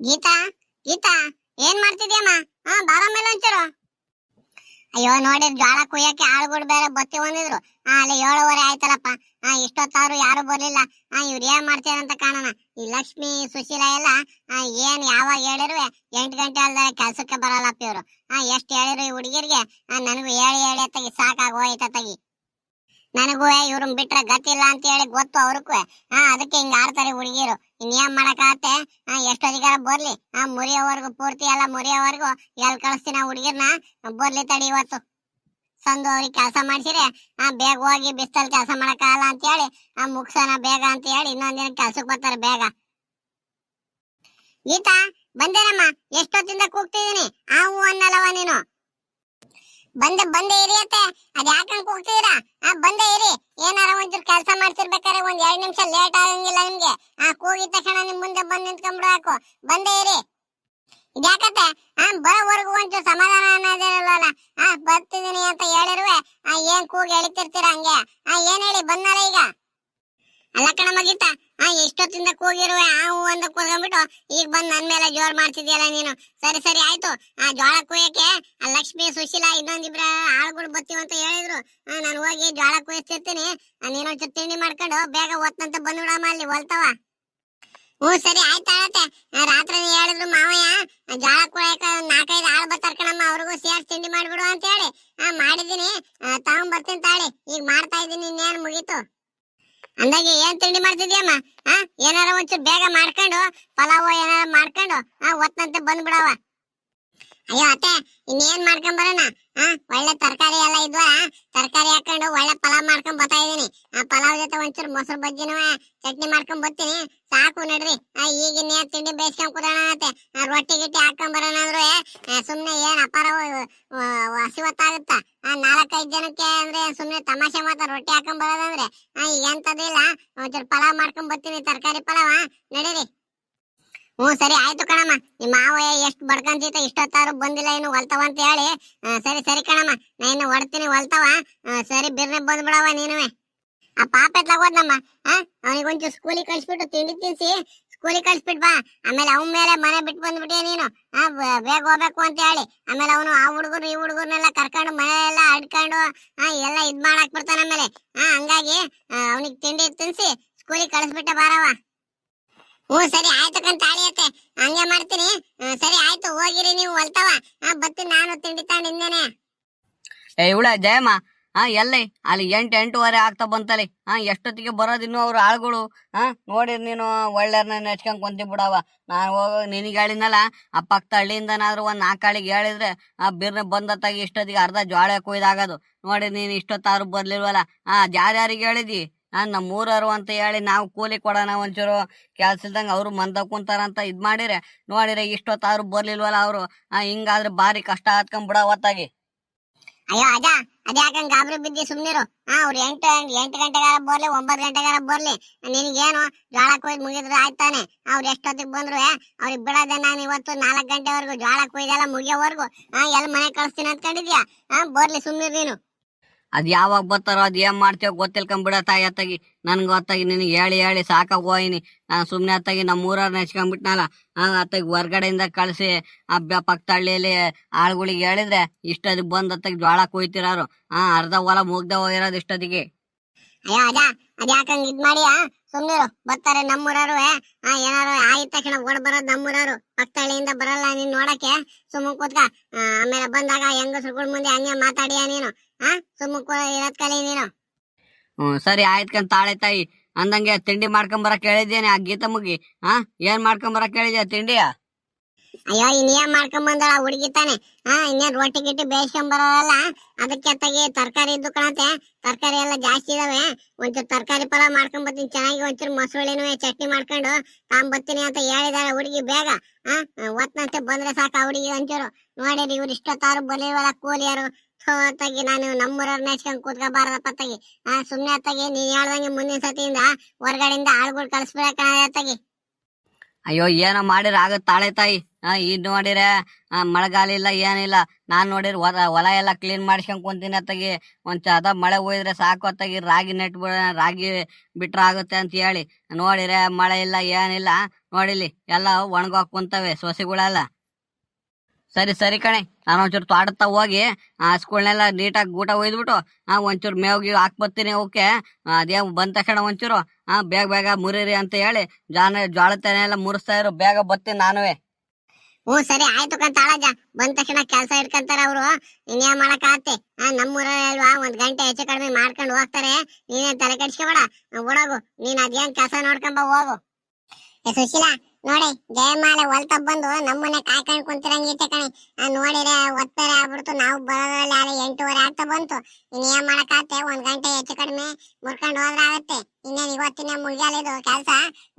ಗೀತಾ ಗೀತಾ ಏನ್ ಮಾಡ್ತಿದ್ಯಮ್ಮ? ಬಾರ ಮೇಲೆ ಒಂಚೂರು. ಅಯ್ಯೋ ನೋಡಿ, ಜೋಳ ಕುಯ್ಯಕ್ಕೆ ಆಳುಗಳು ಬೇರೆ ಬತ್ತಿ ಬಂದಿದ್ರು. ಅಲ್ಲಿ 7:30 ಆಯ್ತಲ್ಲಪ್ಪ. ಇಷ್ಟೊತ್ತಾದ್ರು ಯಾರು ಬರ್ಲಿಲ್ಲ. ಇವ್ರು ಏನ್ ಮಾಡ್ತೀರಂತ ಕಾಣೋಣ. ಈ ಲಕ್ಷ್ಮಿ ಸುಶೀಲಾ ಎಲ್ಲ ಏನ್ ಯಾವಾಗ ಹೇಳಿರುವೆ 8 ಗಂಟೆ ಅಲ್ದ ಕೆಲ್ಸಕ್ಕೆ ಬರಲ್ಲಪ್ಪ ಇವ್ರು. ಎಷ್ಟ್ ಹೇಳಿರು ಈ ಹುಡುಗಿರ್ಗೆ. ನನಗೂ ಹೇಳಿ ಹೇಳಿ ತಗಿ ಸಾಕಾಗೋಯ್ತ ತಗಿ. ನನಗೂ ಇವ್ರನ್ ಬಿಟ್ರೆ ಗತಿಲ್ಲ ಅಂತ ಹೇಳಿ ಗೊತ್ತು ಅವ್ರಕ್ಕೂ. ಅದಕ್ಕೆ ಹಿಂಗ ಆಡ್ತಾರೆ ಹುಡುಗಿರು. ಇನ್ನೇನ್ ಮಾಡಕಾಗತ್ತೆ. ಎಷ್ಟೊತ್ತಿಗಾರ ಬರ್ಲಿ. ಮುರಿಯೋವರ್ಗು ಪೂರ್ತಿ ಎಲ್ಲ ಮುರಿಯೋವರ್ಗು ಎಲ್ ಕಳಿಸ್ತೀನಿ ಹುಡುಗಿರ್ನ. ಬರ್ಲಿ ತಡಿ ಇವತ್ತು ಸಂದು ಅವ್ರಿಗೆ ಕೆಲಸ ಮಾಡ್ಸಿರೆ ಬೇಗ ಹೋಗಿ ಬಿಸ್ತಲ್ ಕೆಲಸ ಮಾಡಕ್ಕಾಗಲ್ಲ ಅಂತ ಹೇಳಿ ಮುಗ್ಸೋಣ ಬೇಗ ಅಂತ ಹೇಳಿ ಇನ್ನೊಂದಿನ ಕೆಲ್ಸಕ್ ಬರ್ತಾರೆ ಬೇಗ. ಗೀತಾ ಬಂದೇನಮ್ಮ? ಎಷ್ಟೊತ್ತಿಂದ ಕೂಗ್ತಿದೀನಿ. ಹೂ ಅನ್ನಲ್ಲವ ನೀನು. ಬಂದೆ ಇರಿ ಅತ್ತೆ. ಅದ್ ಯಾಕಂಗ್ ಕೂಗ್ತೀರಾ? ಬಂದೆ ಇರಿ. ಏನಾರ ಒಂಚೂರು ಕೆಲಸ ಮಾಡ್ತಿರ್ಬೇಕಾದ್ರೆ 1-2 ನಿಮಿಷ ಲೇಟ್ ಆಗಂಗಿಲ್ಲ ನಿಮ್ಗೆ. ಕೂಗಿದ ತಕ್ಷಣ ನಿಮ್ ಮುಂದೆ ಬಂದ್ ನಿಂತ್ಕೊಂಡ್ಬಿಡು. ಹಾಕು ಬಂದೆ ಇರಿ. ಇದ್ಯಾಕತ್ತೆ ಬರೋವರೆಗೂ ಒಂಚೂರು ಸಮಾಧಾನ ಅನ್ನೋದಿರಲ್ಲ. ಬರ್ತಿದೀನಿ ಅಂತ ಹೇಳಿರುವೆ ಏನ್ ಕೂಗಿ ಎಳಿತಿರ್ತೀರ ಹಂಗೆ. ಏನ್ ಹೇಳಿ ಬಂದಲ್ಲ ಈಗ. ಅಲ್ಲ ಕಣಮ್ಮ ಗೀತಾ, ಎಷ್ಟೊತ್ತಿಂದ ಕೂಗಿರುವೆ ಹೂ ಅಂತ ಕೂತ್ಕೊಂಡ್ಬಿಟ್ಟು ಈಗ ಬಂದ್ ನನ್ ಮೇಲೆ ಜೋರ್ ಮಾಡ್ತಿದ್ಯಲ್ಲ ನೀನು. ಸರಿ ಸರಿ ಆಯ್ತು. ಜೋಳ ಕುಯ್ಯಕ್ಕೆ ಲಕ್ಷ್ಮಿ ಸುಶೀಲಾ ಇನ್ನೊಂದಿಬ್ರ ಆಳುಗಳು ಬರ್ತೀವಿ ಅಂತ ಹೇಳಿದ್ರು. ನಾನು ಹೋಗಿ ಜೋಳ ಕುಯ್ತಿರ್ತೀನಿ. ನೀನೊಂಚೂರು ತಿಂಡಿ ಮಾಡ್ಕೊಂಡು ಬೇಗ ಹೊತ್ತಂತ ಬಂದ್ಬಿಡಮ್ಮ ಅಲ್ಲಿ ಹೊಲ್ತವ. ಸರಿ ಆಯ್ತಾಳತ್ತೆ. ರಾತ್ರಿ ಹೇಳಿದ್ರು ಮಾವಯ್ಯ ಜೋಳ ಕುಯ್ಯಕ 4-5 ಆಳು ಬರ್ತಾರ ಕಣಮ್ಮ, ಅವ್ರಿಗೂ ಸೇರ್ಸಿ ತಿಂಡಿ ಮಾಡ್ಬಿಡು ಅಂತ ಹೇಳಿ ಮಾಡಿದೀನಿ. ತಗೊಂಡ್ಬರ್ತೀನಿ ತಾಳಿ. ಈಗ ಮಾಡ್ತಾ ಇದೀನಿ. ಇನ್ನೇನ್ ಮುಗೀತು. ಅಂದಾಗೆ ಏನ್ ತಿಂಡಿ ಮಾಡ್ತಿದ್ಯಮ್ಮ? ಏನಾರ ಒಂಚೂರು ಬೇಗ ಮಾಡ್ಕೊಂಡು ಪಲಾವ್ ಏನಾರ ಮಾಡ್ಕೊಂಡು ಒತ್ತಂತೆ ಬಂದ್ಬಿಡವ. ಅಯ್ಯೋ ಅತ್ತೆ, ಇನ್ನೇನ್ ಮಾಡ್ಕೊಂಡ್ ಬರೋಣ. ಒಳ್ಳೆ ತರಕಾರಿ ಎಲ್ಲ ಇದ್ವಾ, ತರಕಾರಿ ಹಾಕೊಂಡು ಒಳ್ಳೆ ಪಲಾವ್ ಮಾಡ್ಕೊಂಡ್ ಬರ್ತಾ ಇದೀನಿ. ಪಲಾವ್ ಜೊತೆ ಒಂಚೂರು ಮೊಸರು ಬಜ್ಜಿನೂ ಚಟ್ನಿ ಮಾಡ್ಕೊಂಡ್ ಬರ್ತೀನಿ. ಸಾಕು ನಡ್ರಿ. ಈಗಿನ ತಿಂಡಿ ಬೇಯಿಸ್ಕೊಂಡ್ ಕೂರೋಣ ಅಂತೆ. ರೊಟ್ಟಿ ಗಿಟ್ಟಿ ಹಾಕೊಂಡ್ ಬರೋಣ ಅಂದ್ರೆ ಸುಮ್ನೆ ಏನ್ ಅಪಾರ ಹಸಿವತ್ತಾಗುತ್ತ. 4-5 ಜನಕ್ಕೆ ಅಂದ್ರೆ ಸುಮ್ನೆ ತಮಾಷೆ ಮಾತ್ರ ರೊಟ್ಟಿ ಹಾಕೊಂಡ್ ಬರೋದಂದ್ರೆ ಎಂತದಿಲ್ಲ. ಒಂಚೂರು ಪಲಾವ್ ಮಾಡ್ಕೊಂಡ್ ಬರ್ತೀನಿ, ತರಕಾರಿ ಪಲಾವ್. ನಡೀರಿ. ಸರಿ ಆಯ್ತು ಕಣಮ್ಮ. ನಿಮ್ಮ ಮಾವಯ್ಯ ಎಷ್ಟ್ ಬಡ್ಕಂತಿತ್ತ ಇಷ್ಟೊತ್ತಾರು ಬಂದಿಲ್ಲ ಇನ್ನು ಹೊಲ್ತವ ಅಂತ ಹೇಳಿ. ಸರಿ ಸರಿ ಕಣಮ್ಮ, ನಾ ಇನ್ನು ಹೊಡ್ತೀನಿ ಹೊಲ್ತವ. ಸರಿ ಬಿರ್ನೆ ಬಂದ್ಬಿಡವ ನೀನುವೆ. ಪಾಪ ಎತ್ಲಾಗೋದ್ನಮ್ಮ. ಅವನಿಗೊಂಚೂರು ಸ್ಕೂಲಿಗೆ ಕಳ್ಸ್ಬಿಟ್ಟು ತಿಂಡಿ ತಿನ್ಸಿ ಸ್ಕೂಲಿಗೆ ಕಳ್ಸ್ಬಿಟ್ ಬಾ. ಆಮೇಲೆ ಅವನ ಮೇಲೆ ಮನೆ ಬಿಟ್ಟು ಬಂದ್ಬಿಟ್ಟೆ ನೀನು. ಬೇಗ ಹೋಗ್ಬೇಕು ಅಂತ ಹೇಳಿ. ಆಮೇಲೆ ಅವನು ಆ ಹುಡುಗರು ಈ ಹುಡುಗರ್ನೆಲ್ಲ ಕರ್ಕೊಂಡು ಮನೆ ಎಲ್ಲ ಅಡ್ಕೊಂಡು ಎಲ್ಲ ಇದ್ ಮಾಡಾಕ್ ಬಿಡ್ತಾನ ಆಮೇಲೆ. ಹಂಗಾಗಿ ಅವನಿಗೆ ತಿಂಡಿ ತಿನ್ಸಿ ಸ್ಕೂಲಿಗೆ ಕಳಿಸ್ಬಿಟ್ಟೆ ಬಾರವ. ಸರಿ ಆಯ್ತು ಕಣ್ ತಾಳಿಯತ್ತೆ, ಹಂಗೆ ಮಾಡ್ತೀನಿ. ಸರಿ ಆಯ್ತು, ಹೋಗಿರಿ ನೀವು ಹೊಲ್ತವ. ಬರ್ತೀನಿ ನಾನು ತಿಂಡಿ ತಗೊಂಡಿದ್ದೇನೆ. ಇವಳ ಜಯಮ್ಮ ಎಲ್ಲಿ ಅಲ್ಲಿ 8-8:15 ಆಗ್ತಾ ಬಂತಲ್ಲಿ. ಎಷ್ಟೊತ್ತಿಗೆ ಬರೋದಿನ್ನು ಅವ್ರು ಆಳುಗಳು. ನೋಡಿ ನೀನು ಒಳ್ಳೆಯರ್ನ ನೆಚ್ಕೊಂಡ್ ಕುಂತಿ ಬಿಡವ. ನಾನು ಹೋಗೋ ನಿನಗೆ ಹೇಳಿದ್ನಲ್ಲ, ಆ ಪಕ್ಕದ ಹಳ್ಳಿಯಿಂದನಾದ್ರೂ 1 4 ಆಳಿಗೆ ಹೇಳಿದ್ರೆ ಬಿರ್ನೆ ಬಂದತ್ತಾಗಿ ಇಷ್ಟೊತ್ತಿಗೆ ಅರ್ಧ ಜೋಳ ಕೊಯ್ದಾಗೋದು. ನೋಡಿ ನೀನು ಇಷ್ಟೊತ್ತಾರು ಬರ್ಲಿಲ್ವಲ್ಲ. ಯಾರ್ಯಾರಿಗೆ ಹೇಳಿದಿ? ನಮ್ಮ ಊರವರು ಅಂತ ಹೇಳಿ ನಾವು ಕೂಲಿ ಕೊಡೋಣ ಒಂಚೂರು ಕೆಲ್ಸ ಇಲ್ದಂಗೆ ಅವರು ಮಂದ ಕುಂತಾರಂತ ಇದ್ ಮಾಡಿದ್ರೆ ನೋಡಿದ್ರೆ ಇಷ್ಟೊತ್ತಾರು ಬರ್ಲಿಲ್ವಲ್ಲ ಅವರು. ಹಿಂಗಾದ್ರೆ ಬಾರಿ ಕಷ್ಟ ಹತ್ಕೊಂಡ್ ಬಿಡ ಹೊತ್ತಾಗಿ. ಅಯ್ಯೋ ಅದ ಅದ್ಯಾಕಂಗ್ ಗಾಬರಿ ಬಿದ್ದಿ ಸುಮ್ನಿರು. ಅವ್ರು 8 ಗಂಟೆಗಾರ ಬರ್ಲಿ 9 ಗಂಟೆಗಾರ ಬರ್ಲಿ, ನಿನಗೇನು ಜೋಳ ಕೊಯ್ದು ಮುಗಿದ್ರೆ ಆಯ್ತಾನೆ. ಅವ್ರು ಎಷ್ಟೊತ್ತಿಗೆ ಬಂದ್ರು ಅವ್ರಿಗೆ ಬಿಡೋದೆ. ನಾನು ಇವತ್ತು 4 ಗಂಟೆವರೆಗೂ ಜೋಳ ಕೊಯ್ದೆಲ್ಲ ಮುಗಿಯೋವರೆಗೂ ಎಲ್ಲಿ ಮನೆ ಕಳಿಸ್ತೀನಿ ಅಂದ್ಕೊಂಡಿದ್ಯಾ? ಬರ್ಲಿ ಸುಮ್ನಿರು ನೀನು. ಅದ್ ಯಾವಾಗ ಬರ್ತಾರೋ ಅದ್ ಏನ್ ಮಾಡ್ತೀವೋ ಗೊತ್ತಿಲ್ಕೊಂಡ್ಬಿಡ ತಾಯಿ. ಅತ್ತಾಗಿ ನನ್ಗೆ ಹೊತ್ತಾಗಿ ನಿನಗೆ ಹೇಳಿ ಹೇಳಿ ಸಾಕಾಗೋಯಿನಿ. ನಾನು ಸುಮ್ನೆ ಅತ್ತಾಗಿ ನಮ್ಮ ಊರವ್ರನ್ನ ಹೆಚ್ಕೊಂಡ್ಬಿಟ್ನಲ್ಲ. ಅತ್ತಾಗಿ ಹೊರ್ಗಡೆಯಿಂದ ಕಳ್ಸಿ ಪಕ್ಕದ ಹಳ್ಳಿಯಲ್ಲಿ ಆಳುಗಳಿಗೆ ಹೇಳಿದ್ರೆ ಇಷ್ಟೊತ್ತಿಗೆ ಬಂದ್ ಅತ್ತಾಗಿ ಜೋಳ ಕೊಯ್ತಿರೋರು. ಅರ್ಧ ಹೊಲ ಮುಗ್ದ ಹೋಗಿರೋದು ಇಷ್ಟೊತ್ತಿಗೆ. ಅಯ್ಯೋ ಅದ್ಯಾಕಂಗ್ ಇದ್ ಮಾಡಿ ಸುಮ್ನಿರು. ಬರ್ತಾರೆ ನಮ್ಮೂರವ್ರು. ಏನಾರು ಆಯ್ತ ತಕ್ಷಣ ಓಡ್ ಬರೋದ್ ನಮ್ಮೂರವ್ರು. ಪಕ್ಕದ ಹಳ್ಳಿಯಿಂದ ಬರಲ್ಲ ನೀನ್ ನೋಡಕ್ಕೆ. ಸುಮ್ಮ ಕೂತ್ಕ. ಆಮೇಲೆ ಬಂದಾಗ ಹೆಂಗಸ್ರುಗಳ ಮುಂದೆ ಹಂಗೆ ಮಾತಾಡಿಯ ನೀನು. ಸುಮ್ಮ ಇರೋದ್ ಕಲಿ ನೀನು. ಸರಿ ಆಯ್ತ್ಕಂತ ತಾಳೆ ತಾಯಿ. ಅಂದಂಗೆ ತಿಂಡಿ ಮಾಡ್ಕೊಂಬರಕ್ ಹೇಳಿದ್ದೇನೆ ಆ ಗೀತಮ್ಮಗಿ. ಏನ್ ಮಾಡ್ಕೊಂಬರಕ್ ಹೇಳಿದ್ಯಾ ತಿಂಡಿಯ? ಅಯ್ಯೋ ಇನ್ನೇನ್ ಮಾಡ್ಕೊಂಡ್ ಬಂದಳ ಹುಡುಗಿ ತಾನೆ. ಇನ್ನೇನ್ ರೊಟ್ಟಿ ಗಿಟ್ಟಿ ಬೇಯಿಸ್ಕೊಂಡ್ ಬರೋಲ್ಲ. ಅದಕ್ಕೆ ಅತ್ತಾಗಿ ತರಕಾರಿ ಇದ್ದು ಕಣತೆ. ತರಕಾರಿ ಎಲ್ಲ ಜಾಸ್ತಿ ಇದಾವೆ. ಒಂಚೂರು ತರಕಾರಿ ಪಲಾವ್ ಮಾಡ್ಕೊಂಡ್ ಬರ್ತೀನಿ ಚೆನ್ನಾಗಿ. ಒಂಚೂರು ಮೊಸರುಳಿನೂ ಚಟ್ನಿ ಮಾಡ್ಕೊಂಡು ತಗೊಂಬರ್ತೀನಿ ಅಂತ ಹೇಳಿದಾರೆ ಹುಡುಗಿ. ಬೇಗ ಒತ್ತಂತೆ ಬಂದ್ರೆ ಸಾಕ ಹುಡುಗಿ ಒಂಚೂರು. ನೋಡಿರಿ ಇವ್ರು ಇಷ್ಟೊತ್ತಾರು ಬರ್ಲಿಲ್ವಲ್ಲ ಕೂಲಿಯರು. ಅತ್ತಾಗಿ ನಾನು ನಮ್ಮೂರವ್ರನ್ನ ನೆಚ್ಕೊಂಡ್ ಕೂತ್ಕೋಬಾರದಪ್ಪ ಅತ್ತಾಗಿ. ಸುಮ್ನೆ ಅತ್ತಾಗಿ ನೀನ್ ಹೇಳ್ದಂಗೆ ಮುಂದಿನ ಸತಿಯಿಂದ ಹೊರಗಡೆಯಿಂದ ಆಳುಗಳು ಕಳಿಸ್ಬಿಡಕ ಅತ್ತಾಗಿ. ಅಯ್ಯೋ ಏನೋ ಮಾಡಿರ ಆಗತ್ ತಾಳೆ ತಾಯಿ. ಈಗ ನೋಡಿರೆ ಮಳೆಗಾಲ ಇಲ್ಲ ಏನಿಲ್ಲ. ನಾನ್ ನೋಡಿರಿ ಹೊಲ ಎಲ್ಲ ಕ್ಲೀನ್ ಮಾಡ್ಸ್ಕೊಂಡ್ ಕುಂತೀನಿ ಅತ್ತಾಗಿ. ಅದ ಮಳೆ ಹೋಯ್ದ್ರೆ ಸಾಕು ಅತ್ತಾಗಿ. ರಾಗಿ ನೆಟ್ ರಾಗಿ ಬಿಟ್ರ ಆಗುತ್ತೆ ಅಂತ ಹೇಳಿ ನೋಡಿರೆ ಮಳೆ ಇಲ್ಲ ಏನಿಲ್ಲ. ನೋಡಿಲಿ ಎಲ್ಲ ಒಣಗೋಕ್ ಕುಂತವೆ ಸೊಸೆಗಳೆಲ್ಲ. ಸರಿ ಸರಿ ಕಣೆ, ನಾನು ಒಂಚೂರು ತೋಟತ್ತ ಹೋಗಿ ಹಸ್ಗಳ್ನೆಲ್ಲ ನೀಟಾಗಿ ಗೂಟ ಒಯ್ದ್ಬಿಟ್ಟು ಒಂಚೂರು ಮೇವ್ಗಿ ಹಾಕ್ಬತ್ತೀನಿ. ಅವಕ್ಕೆ ಅದೇ ಬಂದ ತಕ್ಷಣ ಒಂಚೂರು ಬೇಗ ಬೇಗ ಮುರಿರಿ ಅಂತ ಹೇಳಿ ಜೋಳದ ತೆನೆ ಎಲ್ಲ ಮುರಿಸ್ತಾ ಇರು. ಬೇಗ ಬತ್ತೀನಿ ನಾನುವೆ. ಹ್ಞೂ ಸರಿ ಆಯ್ತು ಕಂತಾಳಜ. ಬಂದ ತಕ್ಷಣ ಕೆಲ್ಸ ಇಟ್ಕೊಂತಾರ ಅವ್ರು, ಇನ್ನೇನ್ ಮಾಡಕ್ ಆಗತ್ತೆ. ನಮ್ಮೂರಲ್ಲಿ ಅಲ್ವಾ, 1 ಗಂಟೆ ಹೆಚ್ಚು ಕಡಿಮೆ ಮಾಡ್ಕೊಂಡು ಹೋಗ್ತಾರೆ. ನೀನೇನ್ ತಲೆ ಕೆಡ್ಸ್ಕೊಬೇಡ, ಓಡೋಗು. ನೀನ್ ಅದೇನ್ ಕೆಲಸ ನೋಡ್ಕೊಂಬ ಹೋಗು. ಸುಶೀಲಾ ನೋಡಿ, ಜಯಮಾಲೆ ಹೊಲ್ತ ಬಂದು ನಮ್ಮನೆ ಕಾಯ್ಕೊಂಡ್ ಕುಂತಿರಂಗಿತ್ತೆ ಕಣೆ. ನೋಡಿರೆ ಒತ್ತಾರೆ ಆಗ್ಬಿಡ್ತು. ನಾವು ಬರೋದ್ರಲ್ಲಿ ಆಲೆ 8:30 ಆಗ್ತಾ ಬಂತು. ಇನ್ನೇನ್ ಮಾಡಕ್ಕಾಗತ್ತೆ, 1 ಗಂಟೆ ಹೆಚ್ಚು ಕಡಿಮೆ ಮುರ್ಕೊಂಡ್ ಹೋದ್ರೆ ಆಗತ್ತೆ. ಇನ್ನೇನ್ ಇವತ್ತಿನ ಮುಗಿಯಲಿದು ಕೆಲ್ಸ,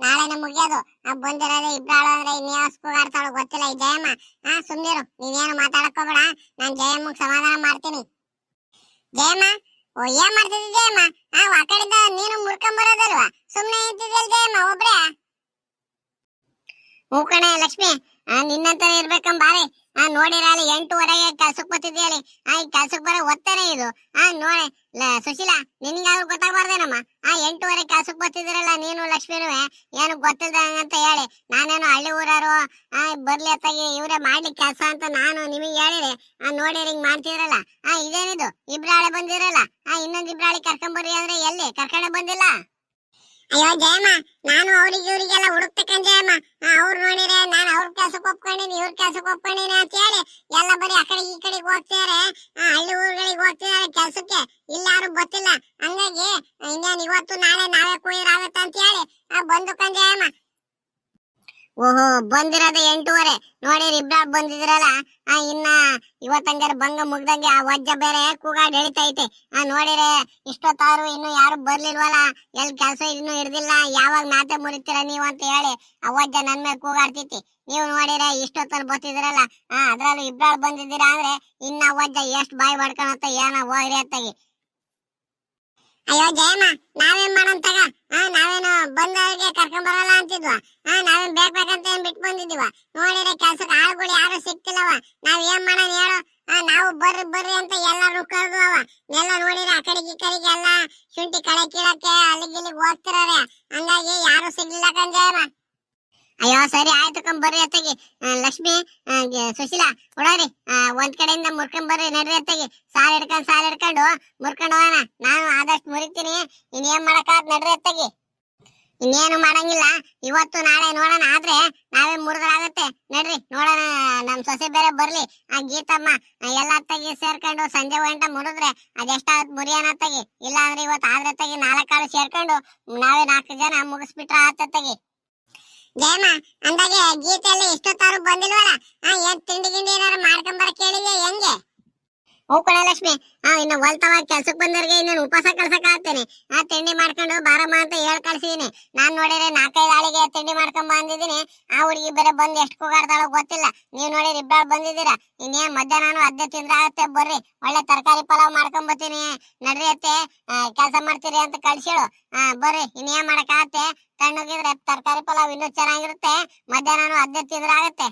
ನಾಳೆನೆ ಮುಗಿಯೋದು. ಬಂದಿರೋದೇ ಇಬ್ರಾಳು ಅಂದ್ರೆ ಇನ್ಯಾವ ಕೂಗಾಡ್ತಾಳು ಗೊತ್ತಿಲ್ಲ ಈ ಜಯಮ್ಮ. ಸುಮ್ನಿರು, ನೀನೇನು ಮಾತಾಡಕ್ ಹೋಗ್ಬೇಡ. ನಾನ್ ಜಯಮ್ಮಗ್ ಸಮಾಧಾನ ಮಾಡ್ತೀನಿ. ಜಯಮ್ಮ, ಓ ಏನ್ ಮಾಡ್ತಿದ್ದಿ ಜಯಮ್ಮ? ಆ ಕಡೆಯಿಂದ ನೀನು ಮುರ್ಕೊಂಡ್ ಬರೋದಲ್ವಾ? ಸುಮ್ನೆ ಇದ್ದಿದ್ಯಲ್ ಜಯಮ್ಮ ಒಬ್ರೇ? ಹೂ ಕಣೆ ಲಕ್ಷ್ಮಿ, ನಿನ್ನಂತ ಇರ್ಬೇಕಂಬಾರೆ. ನೋಡಿರ ಅಲ್ಲಿ 8:30ಗೆ ಕೆಲ್ಸಕ್ ಬರ್ತಿದ್ಯಲಿ. ಈ ಕೆಲ್ಸಕ್ ಬರೋ ಒತ್ತನೇ ಇದು. ನೋಡಿ ಸುಶೀಲಾ, ನಿನ್ಗಾದ್ರೂ ಗೊತ್ತಾಗ್ಬಾರ್ದೇನಮ್ಮ? 8:30 ಕೆಲ್ಸಕ್ ಬರ್ತಿದಿರಲ್ಲ ನೀನು ಲಕ್ಷ್ಮಿನುವೆ, ಏನು ಗೊತ್ತಿಲ್ದಂಗಂತ ಹೇಳಿ. ನಾನೇನು ಹಳ್ಳಿ ಊರಾರು ಬರ್ಲಿ ಅತ್ತಾಗಿ ಇವ್ರೆ ಮಾಡ್ಲಿ ಕೆಲ್ಸ ಅಂತ ನಾನು ನಿಮಗೆ ಹೇಳಿರಿ. ನೋಡಿರಿ ಹಿಂಗ್ ಮಾಡ್ತಿದ್ರಲ್ಲ. ಇದೇನಿದು ಇಬ್ರಾಳೆ ಬಂದಿರಲ್ಲ. ಇನ್ನೊಂದ್ ಇಬ್ರಾಳಿ ಕರ್ಕೊಂಬರ್ರಿ ಅಂದ್ರೆ ಎಲ್ಲಿ ಕರ್ಕೊಂಡೆ ಬಂದಿಲ್ಲ? ಅಯ್ಯೋ ಜಯಮ್ಮ, ನಾನು ಅವ್ರಿಗೆ ಇವ್ರಿಗೆಲ್ಲ ಹುಡುಕ್ತಕ್ಕಂತ ಜಯಮ್ಮ. ಅವ್ರು ನೋಡಿರೆ ನಾನು ಅವ್ರ ಕೆಲ್ಸಕ್ಕೆ ಒಪ್ಕೊಂಡಿನಿ, ಇವ್ರ ಕೆಲ್ಸಕ್ಕೆ ಒಪ್ಕೊಂಡಿನಿ ಅಂತ ಹೇಳಿ ಎಲ್ಲ ಬರೀ ಆ ಕಡೆ ಈ ಕಡೆಗೆ ಹೋಗ್ತಿದಾರೆ. ಹಳ್ಳಿ ಊರುಗಳಿಗೆ ಹೋಗ್ತಿದಾರೆ ಕೆಲ್ಸಕ್ಕೆ. ಇಲ್ಲ ಯಾರು ಗೊತ್ತಿಲ್ಲ. ಹಂಗಾಗಿ ಇನ್ನೇನ್ ಇವತ್ತು ನಾಳೆ ನಾವೇ ಕುಯ್ರಾಗತ್ತ ಅಂತ ಹೇಳಿ ಬಂದು ಕಂಜಯಮ್ಮ. ಓಹೋ, ಬಂದಿರೋದು 8:30. ನೋಡಿರಿ ಇಬ್ರಾಳ್ ಬಂದಿದ್ರಲ್ಲ. ಇನ್ನ ಇವತ್ತಂಗಾರ ಭಂಗ ಮುಗ್ದಂಗೆ ಆ ವಜ್ಜ ಬೇರೆ ಕೂಗಾಡ್ ಎಳಿತೈತೆ. ನೋಡಿರೆ ಇಷ್ಟೊತ್ತಾರು ಇನ್ನು ಯಾರು ಬರ್ಲಿಲ್ವಲ್ಲ, ಎಲ್ ಕೆಲ್ಸ ಇನ್ನು ಹಿಡ್ದಿಲ್ಲ, ಯಾವಾಗ ನಾತೆ ಮುರಿತೀರ ನೀವು ಅಂತ ಹೇಳಿ ಆ ವಜ್ಜ ನನ್ ಮೇಲೆ ಕೂಗಾಡ್ತೈತಿ. ನೀವು ನೋಡಿರೆ ಇಷ್ಟೊತ್ತಲ್ಲಿ ಬರ್ತಿದ್ರಲ್ಲ, ಅದ್ರಲ್ಲೂ ಇಬ್ರಾಳ್ ಬಂದಿದ್ದೀರಾ ಅಂದ್ರೆ ಇನ್ನ ವಜ್ಜ ಎಷ್ಟ್ ಬಾಯಿ ಬಡ್ಕೊಳತ್ತ ಏನೋ ಹೋಗ್ರಿ ಅತ್ತಾಗಿ. ಅಯ್ಯೋ ಜಯಮ್ಮ, ನಾವೇನ್ ಮಾಡೋಂತಾಗ? ನಾವೇನು ಬಂದವ್ರಿಗೆ ಕರ್ಕೊಂಡ್ ಬರಲ್ಲ ಅಂತಿದ್ವಾ? ನಾವೇನ್ ಬೇಕಂತ ಏನ್ ಬಿಟ್ಟು ಬಂದಿದೀವ? ನೋಡಿದ್ರೆ ಕೆಲ್ಸಕ್ಕೆ ಆಳುಗಳು ಯಾರು ಸಿಕ್ತಿಲ್ಲವ. ನಾವ್ ಏನ್ ಮಾಡೋಣ ಹೇಳು? ನಾವು ಬರ್ರಿ ಬರ್ರಿ ಅಂತ ಎಲ್ಲಾರು ಕರೆದ್ವವ. ಎಲ್ಲ ನೋಡಿದ್ರೆ ಆ ಕಡೆಗೆ ಈ ಕಡೆಗೆ ಎಲ್ಲ ಶುಂಠಿ ಕಳೆ ಕೀಳಕ್ಕೆ ಅಲ್ಲಿಗಿಲ್ಲಿಗೆ ಹೋಗ್ತಿರಾರೆ. ಹಂಗಾಗಿ ಯಾರು ಸಿಗ್ಲಿಲ್ಲ ಕಂಜಯಮ್ಮ. ಅಯ್ಯೋ ಸರಿ ಆಯ್ತು ಬರ್ರಿ ಅತ್ತಗಿ. ಲಕ್ಷ್ಮಿ, ಸುಶೀಲಾ ಹೊಡೋರಿ, ಒಂದ್ ಕಡೆಯಿಂದ ಮುರ್ಕೊಂಡ್ ಬರ್ರಿ ನಡ್ರಿ ಅತ್ತಗಿ. ಸಾಲ್ ಹಿಡ್ಕೊಂಡು ಮುರ್ಕೊಂಡು ಹೋಗೋಣ. ನಾನು ಆದಷ್ಟು ಮುರಿತೀನಿ, ಇನ್ನೇನ್ ಮಾಡಕ್ಕಾದ್ ನಡ್ರಿ ಅತ್ತಗಿ. ಇನ್ನೇನು ಮಾಡಂಗಿಲ್ಲ, ಇವತ್ತು ನಾಳೆ ನೋಡೋಣ. ಆದ್ರೆ ನಾವೇ ಮುರಿದ್ರಾಗತ್ತೆ. ನಡ್ರಿ ನೋಡೋಣ. ನಮ್ ಸೊಸೆ ಬೇರೆ ಬರ್ಲಿ, ಗೀತಮ್ಮ ಎಲ್ಲ ಅತ್ತಗಿ ಸೇರ್ಕೊಂಡು ಸಂಜೆ ಗಂಟ ಮುರಿದ್ರೆ ಅದೆಷ್ಟಾಗತ್ ಮುರಿಯೋಣ ಅತ್ತಗಿ. ಇಲ್ಲ ಅಂದ್ರೆ ಇವತ್ತು ಆದ್ರೆ ಅತ್ತಗಿ 4 ಆಳು ಸೇರ್ಕೊಂಡು ನಾವೇ 4 ಜನ ಮುಗಿಸ್ಬಿಟ್ರ ಆತತ್ತಗಿ. ಜಯಮ್ಮ, ಅಂದಾಗೆ ಗೀತೆಯಲ್ಲಿ ಇಷ್ಟೊತ್ತಾರು ಬಂದಿಲ್ವಲ್ಲ? ಏನ್ ತಿಂಡಿ ಗಿಂಡಿ ಏನಾರು ಮಾಡ್ಕೊಂಡ್ ಬರ ಕೇಳಿದೆ ಹೆಂಗೆ? ಹೂ ಕಣೆ ಲಕ್ಷ್ಮಿ, ಇನ್ನು ಹೊಲ್ತವ ಕೆಲ್ಸಕ್ ಬಂದವ್ರಿಗೆ ಇನ್ನೇನು ಉಪವಾಸ ಕಳ್ಸಕ್ ಆಗ್ತೇನೆ. ತಿಂಡಿ ಮಾಡ್ಕೊಂಡು ಬಾರಮ್ಮ ಅಂತ ಹೇಳ್ ಕಳ್ಸಿದೀನಿ. ನಾನ್ ನೋಡಿದ್ರೆ 4-5 ಆಳಿಗೆ ತಿಂಡಿ ಮಾಡ್ಕೊಂಡ್ ಬಂದಿದ್ದೀನಿ. ಆ ಹುಡುಗಿ ಬೇರೆ ಬಂದು ಎಷ್ಟು ಕೂಗಾಡ್ತಾಳೋ ಗೊತ್ತಿಲ್ಲ. ನೀವ್ ನೋಡಿದ್ರೆ ಇಬ್ಬರು ಬಂದಿದ್ದೀರಾ. ಇನ್ನೇನ್ ಮಧ್ಯಾಹ್ನ ಅದ್ದೆ ತಿಂದ್ರೆ ಆಗತ್ತೆ. ಬರ್ರಿ, ಒಳ್ಳೆ ತರಕಾರಿ ಪಲಾವ್ ಮಾಡ್ಕೊಂಡ್ ಬರ್ತೀನಿ. ನಡ್ರಿ ಅತ್ತೆ, ಕೆಲ್ಸ ಮಾಡ್ತೀರಿ ಅಂತ ಕಳ್ಸಿಳು. ಬರ್ರಿ, ಇನ್ನೇನ್ ಮಾಡಕ್ ಆಗತ್ತೆ. ತಣ್ಣಗಿದ್ರೆ ತರಕಾರಿ ಪಲಾವ್ ಇನ್ನೂ ಚೆನ್ನಾಗಿರುತ್ತೆ. ಮಧ್ಯಾಹ್ನ ಅದ್ದೆ ತಿಂದ್ರೆ ಆಗತ್ತೆ.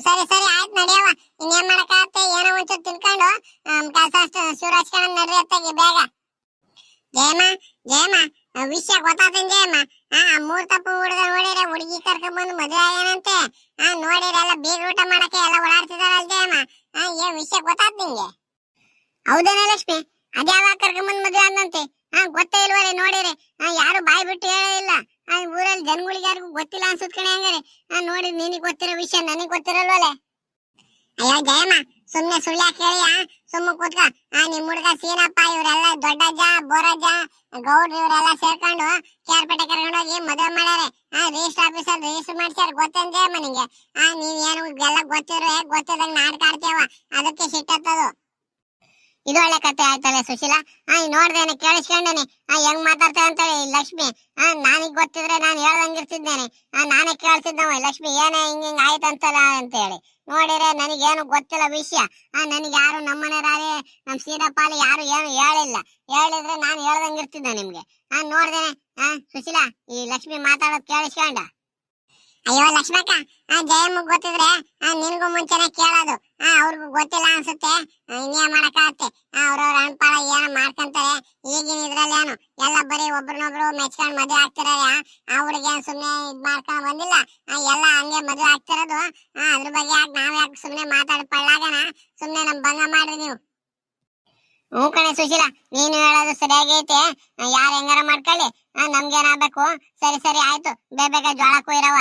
ಸರಿ ಸರಿ ಆಯ್ತು ನಡಿಯವ. ಇನ್ನೇನ್ ಮಾಡಕ್ಕಾಗತ್ತೆ, ಏನೋ ಒಂಚೂರು ತಿನ್ಕೊಂಡು ಕೆಲಸ ಶುರು ನಡ್ರಿ ಅತ್ತಾಗಿ ಬೇಗ. ಜಯಮ್ಮ, ವಿಷಯ ಗೊತ್ತಾತೇನ್ ಜಯಮ್ಮ? ಮೂರ್ತಪ್ಪ ಹುಡುಗ ನೋಡಿದ್ರೆ ಹುಡುಗಿ ಕರ್ಕೊಂಡ್ ಬಂದು ಮದುವೆ ಆಗ್ಯಾನಂತೆ. ನೋಡಿದ್ರೆ ಎಲ್ಲ ಬೀಗ ಊಟ ಮಾಡಕ್ಕೆ ಎಲ್ಲ ಓಡಾಡ್ತಿದಾರಲ್ಲ ಜಯಮ್ಮ. ಏನ್ ವಿಷಯ ಗೊತ್ತಾತ್ ನಿಂಗೆ? ಹೌದೇನ ಲಕ್ಷ್ಮಿ? ಅದ್ಯಾವಾಗ ಕರ್ಕೊಂಡ್ ಬಂದ್ ಮದುವೆ ಅಂದಂತೆ? ಗೊತ್ತೇ ಇಲ್ವಲ್ಲ ನೋಡಿರಿ. ಯಾರು ಬಾಯಿ ಬಿಟ್ಟು ಹೇಳಿಲ್ಲ. ಊರಲ್ಲಿ ಜನಗಳಿಗೆ ಯಾರಿಗೂ ಗೊತ್ತಿಲ್ಲ ಅನ್ಸುತ್ ಕಣೆ. ಹಂಗಾರೆ ನೋಡಿ, ನಿನಗ್ ಗೊತ್ತಿರೋ ವಿಷಯ ನನಗ್ ಗೊತ್ತಿರಲ್ವಲ್ಲ. ಅಯ್ಯೋ ಜಯಮ್ಮ, ಸುಮ್ನೆ ಸುಳ್ಳ ಕೇಳಿಯ? ಸುಮ್ಮ ಕೂತ್ಕ. ನಿಮ್ ಹುಡುಗ ಸೀನಪ್ಪ ಇವರೆಲ್ಲ ದೊಡ್ಡಜ್ಜ, ಬೋರಜ್ಜ, ಗೌಡ್ರು ಇವರೆಲ್ಲ ಸೇರ್ಕೊಂಡು ಕೇರ್ಪೇಟೆ ಕರ್ಕೊಂಡು ಹೋಗಿ ಮದುವೆ ಮಾಡ್ಯಾರೆ. ರಿಜಿಸ್ಟರ್ ಆಫೀಸಲ್ಲಿ ರಿಜಿಸ್ಟರ್ ಮಾಡ್ಸ್ಯಾರ. ಗೊತ್ತೇನ್ ಜಯಮ್ಮ ನಿಂಗೆ? ನೀನ್ ಏನು ಎಲ್ಲ ಗೊತ್ತಿದಂಗ ನಾಟಕ ಆಡ್ತೇವ, ಅದಕ್ಕೆ ಸಿಟ್ಟತ್ತದು. ಇದು ಒಳ್ಳೆ ಕತೆ ಆಯ್ತಲ್ಲ ಸುಶೀಲಾ. ನೋಡ್ದೇನೆ, ಕೇಳಿಸ್ಕೊಂಡೇನೆ ಹೆಂಗ್ ಮಾತಾಡ್ತೇವೆ ಅಂತೇಳಿ ಲಕ್ಷ್ಮಿ. ನಾನಿಗ್ ಗೊತ್ತಿದ್ರೆ ನಾನು ಹೇಳ್ದಂಗಿರ್ತಿದ್ದೇನೆ. ನಾನೇ ಕೇಳ್ತಿದ್ದವ, ಲಕ್ಷ್ಮಿ ಏನೇ ಹಿಂಗ್ ಆಯ್ತಂತಲ್ಲ ಅಂತ ಹೇಳಿ. ನೋಡಿದ್ರೆ ನನಗೇನು ಗೊತ್ತಿಲ್ಲ ವಿಷಯ. ನನಗೆ ಯಾರು ನಮ್ಮನೆಯವ್ರಾರೆ ನಮ್ ಸೀನಪ್ಪಾಲಿ ಯಾರು ಏನು ಹೇಳಿಲ್ಲ. ಹೇಳಿದ್ರೆ ನಾನು ಹೇಳ್ದಂಗಿರ್ತಿದ್ದೆ ನಿಮ್ಗೆ. ನೋಡ್ದೇನೆ ಸುಶೀಲಾ, ಈ ಲಕ್ಷ್ಮಿ ಮಾತಾಡೋದ್ ಕೇಳಿಸ್ಕೊಂಡ? ಅಯ್ಯೋ ಲಕ್ಷ್ಮಕ್ಕ, ಜಯಮ್ಮ ಗೊತ್ತಿದ್ರೆ ನಿನಗೂ ಮುಂಚೆನೆ ಕೇಳೋದು. ಅವ್ರಿಗೂ ಗೊತ್ತಿಲ್ಲ ಅನ್ಸುತ್ತೆ. ಇನ್ನೇ ಮಾಡಕ್ಕಾಗತ್ತೆ. ಅವ್ರವ್ರ ಅಣ್ಪಾಳ ಏನೋ ಮಾಡ್ಕೊಂತಾರೆ. ಈಗಿನ ಇದ್ರಲ್ಲೇನು ಎಲ್ಲ ಬರೀ ಒಬ್ರನ್ನೊಬ್ರು ಮೆಚ್ಕೊಂಡ್ ಮದ್ವೆ ಆಗ್ತಿರಾರೆ. ಆ ಹುಡುಗಿ ಸುಮ್ನೆ ಇದ್ ಮಾಡ್ಕೊಂಡ್ ಬಂದಿಲ್ಲ. ಎಲ್ಲ ಹಂಗೆ ಮದ್ವೆ ಆಗ್ತಿರೋದು. ಅದ್ರ ಬಗ್ಗೆ ಯಾಕೆ ನಾವ್ ಯಾಕೆ ಸುಮ್ನೆ ಮಾತಾಡಿ ಪಳ್ಳಾಗನ ಸುಮ್ನೆ ನಮ್ ಭಂಗ ಮಾಡ್ರಿ ನೀವು. ಹ್ಞೂ ಕಣೆ ಸುಶೀಲ, ನೀನು ಹೇಳೋದು ಸರಿಯಾಗೈತೆ. ಯಾರು ಹೆಂಗಾರ ಮಾಡ್ಕೊಳ್ಳಿ, ನಮ್ಗೇನಾಗಬೇಕು. ಸರಿ ಸರಿ ಆಯ್ತು, ಬೇಗ ಜೋಳ ಕೊಯ್ರವ.